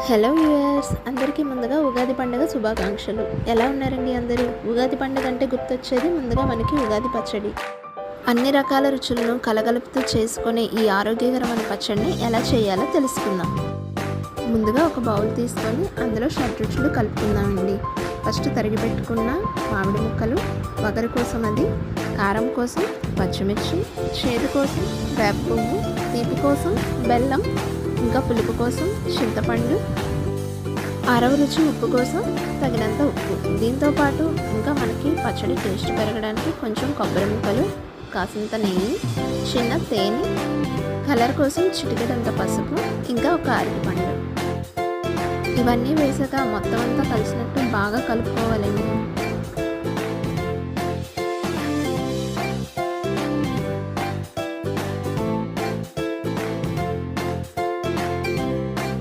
Hello viewers, అందరికీ ముందుగా ఉగాది పండుగ శుభాకాంక్షలు. ఎలా ఉన్నారండి అందరూ? ఉగాది పండుగ అంటే గుర్తొచ్చేది ముందుగా మనకి ఉగాది పచ్చడి. అన్ని రకాల రుచులను కలగలుపుతూ చేసుకునే ఈ ఆరోగ్యకరమైన పచ్చడిని ఎలా చేయాలో తెలుసుకుందాం. ముందుగా ఒక బౌల్ తీసుకొని అందులో షడ్రుచులు కలుపుకుందామండి. ఫస్ట్ తరిగి పెట్టుకున్న మామిడి ముక్కలు, వగరు కోసం అది, కారం కోసం పచ్చిమిర్చి, చేదు కోసం వేప పువ్వు, తీపి కోసం బెల్లం, ఇంకా పులుపు కోసం చింతపండు, అరవ రుచి ఉప్పు కోసం తగినంత ఉప్పు. దీంతోపాటు ఇంకా మనకి పచ్చడి టేస్ట్ పెరగడానికి కొంచెం కొబ్బరి ముక్కలు, కాసింత నెయ్యి, చిన్న తేనె, కలర్ కోసం చిటికెడంత పసుపు, ఇంకా ఒక అరటిపండు. ఇవన్నీ వేసాక మొత్తం అంతా కలిసినట్టు బాగా కలుపుకోవాలండి.